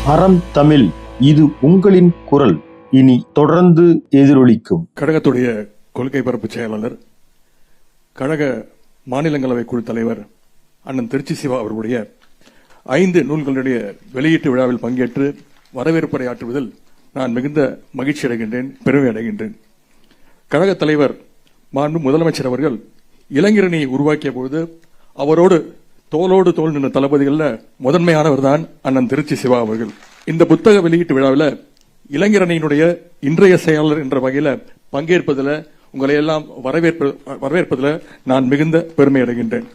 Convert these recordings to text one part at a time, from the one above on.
அறம் தமிழ், இது உங்களின் குரல். இனி தொடர்ந்து எதிரொலிக்கும். கழகத்துடைய கொள்கை பரப்பு செயலாளர், கழக மாநிலங்களவை குழு தலைவர் அண்ணன் திருச்சி சிவா அவர்களுடைய 5 நூல்களுடைய வெளியீட்டு விழாவில் பங்கேற்று வரவேற்புரை ஆற்றுவதில் நான் மிகுந்த மகிழ்ச்சி அடைகின்றேன், பெருமை அடைகின்றேன். கழக தலைவர் மாண்பு முதலமைச்சர் அவர்கள் இளைஞரணியை உருவாக்கிய பொழுது அவரோடு தோளோடு தோல் நின்ற தளபதிகளில் முதன்மையானவர் தான் அண்ணன் திருச்சி சிவா அவர்கள். இந்த புத்தக வெளியீட்டு விழாவில் இளைஞரணியினுடைய இன்றைய செயலாளர் என்ற வகையில் பங்கேற்பதில் உங்களை எல்லாம் வரவேற்பதில் நான் மிகுந்த பெருமை அடைகின்றேன்.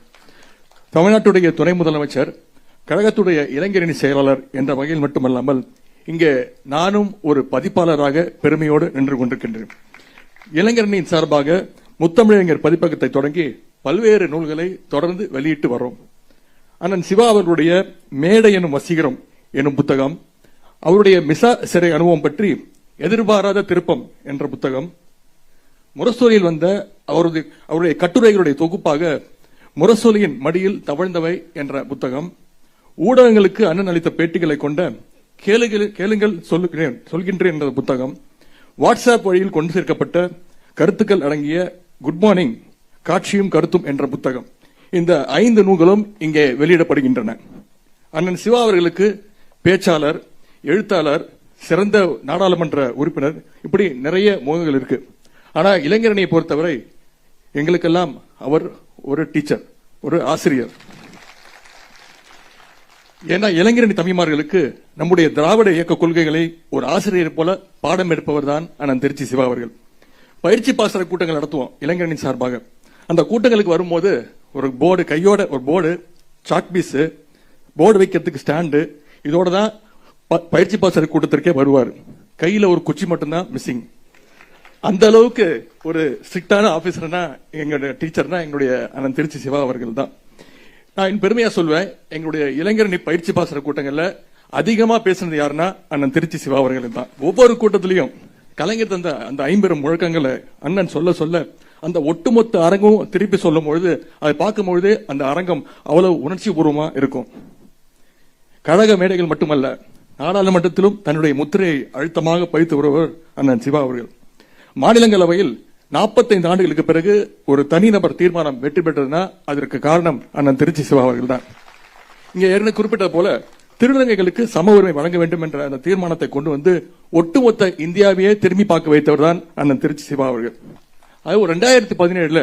தமிழ்நாட்டுடைய துணை முதலமைச்சர் கழகத்துடைய இளைஞரணி செயலாளர் என்ற வகையில் மட்டுமல்லாமல் இங்கே நானும் ஒரு பதிப்பாளராக பெருமையோடு நின்று கொண்டிருக்கின்றேன். இளைஞரணியின் சார்பாக முத்தமிழறிஞர் பதிப்பகத்தை தொடங்கி பல்வேறு நூல்களை தொடர்ந்து வெளியிட்டு வரோம். அண்ணன் சிவா அவர்களுடைய மேடை எனும் வசீகரம் எனும் புத்தகம், அவருடைய மிசா சிறை அனுபவம் பற்றி எதிர்பாராத திருப்பம் என்ற புத்தகம், முரசொலியில் வந்த அவருடைய கட்டுரைகளுடைய தொகுப்பாக முரசொலியின் மடியில் தவழ்ந்தவை என்ற புத்தகம், ஊடகங்களுக்கு அண்ணன் அளித்த பேட்டிகளை கொண்ட கேளுங்கள் சொல்கின்றேன் என்ற புத்தகம், வாட்ஸ்அப் வழியில் கொண்டு சேர்க்கப்பட்ட கருத்துக்கள் அடங்கிய குட் மார்னிங் காட்சியும் கருத்தும் என்ற புத்தகம். இந்த 5 நூல்களும் இங்கே வெளியிடப்படுகின்றன. அண்ணன் சிவா அவர்களுக்கு பேச்சாளர், எழுத்தாளர், சிறந்த நாடாளுமன்ற உறுப்பினர், இப்படி நிறைய முகங்கள் இருக்கு. ஆனா இளைஞரணியை பொறுத்தவரை எங்களுக்கெல்லாம் அவர் ஒரு டீச்சர், ஒரு ஆசிரியர். ஏன்னா இளைஞரணி தம்பிமார்களுக்கு நம்முடைய திராவிட இயக்க கொள்கைகளை ஒரு ஆசிரியர் போல பாடம் எடுப்பவர் தான் அண்ணன் திருச்சி சிவா அவர்கள். பயிற்சி பாசற கூட்டங்கள் நடத்துவோம் இளைஞரணி சார்பாக. அந்த கூட்டங்களுக்கு வரும்போது ஒரு போர்டு, கையோட ஒரு போர்டு, சாக் பீஸ், போர்டு வைக்கிறதுக்கு ஸ்டாண்டு, இதோட தான் பயிற்சி பாசற கூட்டத்திற்கே வருவார். கையில ஒரு குச்சி மட்டும்தான் மிஸ்ஸிங். அந்த அளவுக்கு ஒரு ஸ்ட்ரிக்டான ஆபீசர்னா எங்களுடைய டீச்சர்னா எங்களுடைய அண்ணன் திருச்சி சிவா அவர்கள் தான். நான் பெருமையா சொல்வேன், எங்களுடைய இளைஞரணி பயிற்சி பாசற கூட்டங்கள்ல அதிகமா பேசுனது யாருன்னா அண்ணன் திருச்சி சிவா அவர்கள் தான். ஒவ்வொரு கூட்டத்திலையும் கலைஞர் தந்த அந்த 50 முழக்கங்களை அண்ணன் சொல்ல சொல்ல அந்த ஒட்டுமொத்த அரங்கம் திருப்பி சொல்லும் பொழுது அதை பார்க்கும் பொழுது அந்த அரங்கம் அவ்வளவு உணர்ச்சி பூர்வமா இருக்கும். கழக மேடைகள் மட்டுமல்ல, நாடாளுமன்றத்திலும் தன்னுடைய முத்திரையை அழுத்தமாக பதித்து வருவர் அண்ணன் சிவா அவர்கள். மாநிலங்களவையில் 45 ஆண்டுகளுக்கு பிறகு ஒரு தனிநபர் தீர்மானம் வெற்றி பெற்றதுன்னா அதற்கு காரணம் அண்ணன் திருச்சி சிவா அவர்கள் தான். இங்க ஏற்கனவே குறிப்பிட்டது போல திருநங்கைகளுக்கு சம உரிமை வழங்க வேண்டும் என்ற அந்த தீர்மானத்தை கொண்டு வந்து ஒட்டுமொத்த இந்தியாவையே திரும்பி பார்க்க வைத்தவர் தான் அண்ணன் திருச்சி சிவா அவர்கள். அது 2017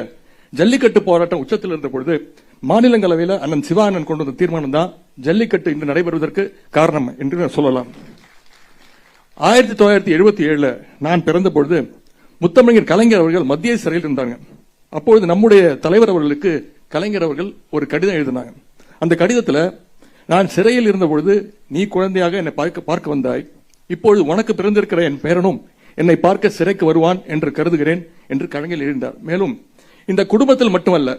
ஜல்லிக்கட்டு போராட்டம் உச்சத்தில் இருந்த பொழுது மாநிலங்களவையில் அண்ணன் சிவா அண்ணன் கொண்டு வந்த தீர்மானம் தான் ஜல்லிக்கட்டு இன்று நடைபெறுவதற்கு காரணம் என்று சொல்லலாம். 1977 நான் பிறந்த பொழுது முத்தமிழர் கலைஞர் அவர்கள் மத்திய சிறையில் இருந்தாங்க. அப்பொழுது நம்முடைய தலைவர் அவர்களுக்கு கலைஞர் அவர்கள் ஒரு கடிதம் எழுதினாங்க. அந்த கடிதத்தில், நான் சிறையில் இருந்த பொழுது நீ குழந்தையாக என்னை பார்க்க வந்தாய், இப்பொழுது உனக்கு பிறந்திருக்கிற என் பேரனும் என்னை பார்க்க சிறைக்கு வருவான் என்று கருதுகிறேன் என்று கலைஞர் எழுந்தார். மேலும் இந்த குடும்பத்தில் மட்டுமல்ல,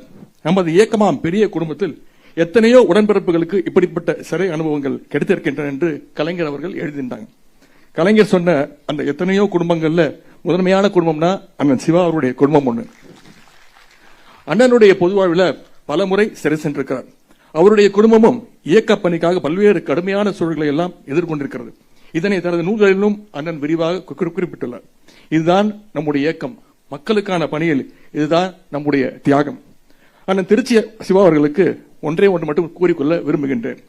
நமது இயக்கமாம் பெரிய குடும்பத்தில் எத்தனையோ உடன்பிறப்புகளுக்கு இப்படிப்பட்ட சிறை அனுபவங்கள் கிடைத்திருக்கின்றன என்று கலைஞர் அவர்கள் எழுதியிருந்தாங்க. கலைஞர் சொன்ன அந்த எத்தனையோ குடும்பங்கள்ல முதன்மையான குடும்பம்னா அண்ணன் சிவா அவருடைய குடும்பம் ஒண்ணு. அண்ணனுடைய பொதுவாழ்வில் பல முறை சிறை சென்றிருக்கிறார். அவருடைய குடும்பமும் இயக்க பணிக்காக பல்வேறு கடுமையான சூழல்களை எல்லாம் எதிர்கொண்டிருக்கிறது. இதனை தனது நூல்களிலும் அண்ணன் விரிவாக குறிப்பிட்டுள்ளார். இதுதான் நம்முடைய இயக்கம், மக்களுக்கான பணியில் இதுதான் நம்முடைய தியாகம். அண்ணன் திருச்சி சிவா அவர்களுக்கு ஒன்றே ஒன்று மட்டும் கூறிக்கொள்ள விரும்புகின்றேன்.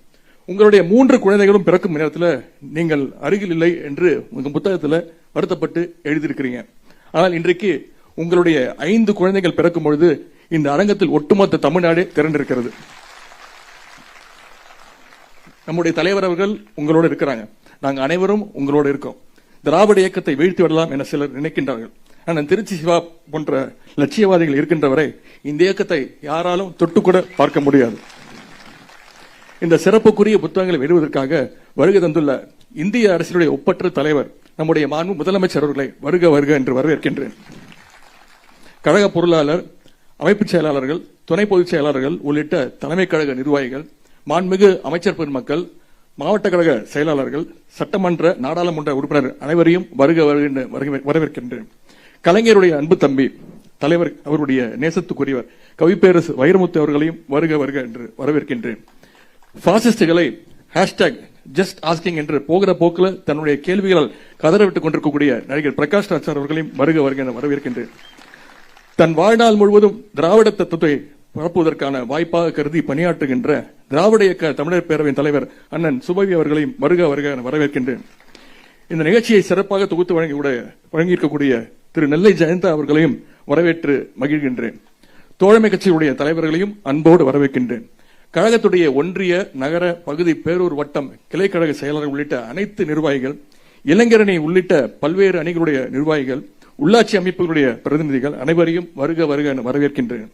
உங்களுடைய 3 குழந்தைகளும் பிறக்கும் நேரத்தில் நீங்கள் அருகில் இல்லை என்று உங்க புத்தகத்தில் வருத்தப்பட்டு எழுதியிருக்கிறீங்க. ஆனால் இன்றைக்கு உங்களுடைய 5 குழந்தைகள் பிறக்கும் பொழுது இந்த அரங்கத்தில் ஒட்டுமொத்த தமிழ்நாடே திரண்டிருக்கிறது. நம்முடைய தலைவர் அவர்கள் உங்களோடு இருக்கிறாங்க, நாங்கள் அனைவரும் உங்களோடு இருக்கோம். திராவிட இயக்கத்தை வீழ்த்தி விடலாம் என சிலர் நினைக்கின்றார்கள். ஆனால் திருச்சி சிவா போன்ற லட்சியவாதிகள் இருக்கின்றவரை இந்த இயக்கத்தை யாராலும் தொட்டுக்கூட பார்க்க முடியாது. இந்த சிறப்புக்குரிய புத்தகங்களை வெளியிடுவதற்காக வருகை தந்துள்ள இந்திய அரசினுடைய ஒப்பற்ற தலைவர் நம்முடைய மாண்பு முதலமைச்சர் அவர்களை வருக வருக என்று வரவேற்கின்றேன். கழக பொருளாளர், அமைப்பு செயலாளர்கள், துணை பொதுச் செயலாளர்கள் உள்ளிட்ட தலைமை கழக நிர்வாகிகள், மாண்புமிகு அமைச்சர் பெருமக்கள், மாவட்ட கழக செயலாளர்கள், சட்டமன்ற நாடாளுமன்ற உறுப்பினர் அனைவரையும் வருக வருக வரவேற்கின்றேன். கலைஞருடைய அன்பு தம்பி தலைவர், அவருடைய நேசத்துக்குரியவர் கவிப்பேரசு வைரமுத்து அவர்களையும் வருக வருக என்று வரவேற்கின்றேன். பாசிஸ்டுகளை ஜஸ்ட் ஆஸ்கிங் என்று போகிற போக்குல தன்னுடைய கேள்விகளால் கதறவிட்டுக் கொண்டிருக்கக்கூடிய நடிகர் பிரகாஷ் ராஜ் சார் அவர்களையும் வருக வருக என வரவேற்கின்றேன். தன் வாழ்நாள் முழுவதும் திராவிட தத்துவத்தை பரப்புவதற்கான வாய்ப்பாக கருதி பணியாற்றுகின்ற திராவிட இயக்க தமிழர் பேரவையின் தலைவர் அண்ணன் சுபவி அவர்களையும் வருக வருக என வரவேற்கின்றேன். இந்த நிகழ்ச்சியை சிறப்பாக தொகுத்து வழங்கியிருக்கக்கூடிய திரு நெல்லை ஜெயந்தா அவர்களையும் வரவேற்று மகிழ்கின்றேன். தோழமை கட்சியுடைய தலைவர்களையும் அன்போடு வரவேற்கின்றேன். கழகத்துடைய ஒன்றிய நகர பகுதி பேரூர் வட்டம் கிளைக்கழக செயலாளர் உள்ளிட்ட அனைத்து நிர்வாகிகள், இளைஞரணி உள்ளிட்ட பல்வேறு அணிகளுடைய நிர்வாகிகள், உள்ளாட்சி அமைப்புகளுடைய பிரதிநிதிகள் அனைவரையும் வருக வருக என வரவேற்கின்றேன்.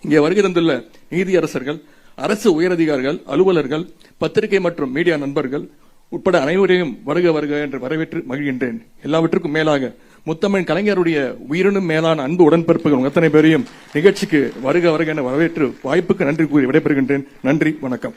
இங்கே வருகை தந்துள்ள நீதியரசர்கள், அரசு உயரதிகாரிகள், அலுவலர்கள், பத்திரிகை மற்றும் மீடியா நண்பர்கள் உட்பட அனைவரையும் வருக வருக என்று வரவேற்று மகிழ்கின்றேன். எல்லாவற்றுக்கும் மேலாக முத்தமிழ் கலைஞருடைய உயிரினும் மேலான அன்பு உடன்பிறப்புகள் அத்தனை பேரையும் நிகழ்ச்சிக்கு வருக வருக என வரவேற்று வாய்ப்புக்கு நன்றி கூறி விடைபெறுகின்றேன். நன்றி, வணக்கம்.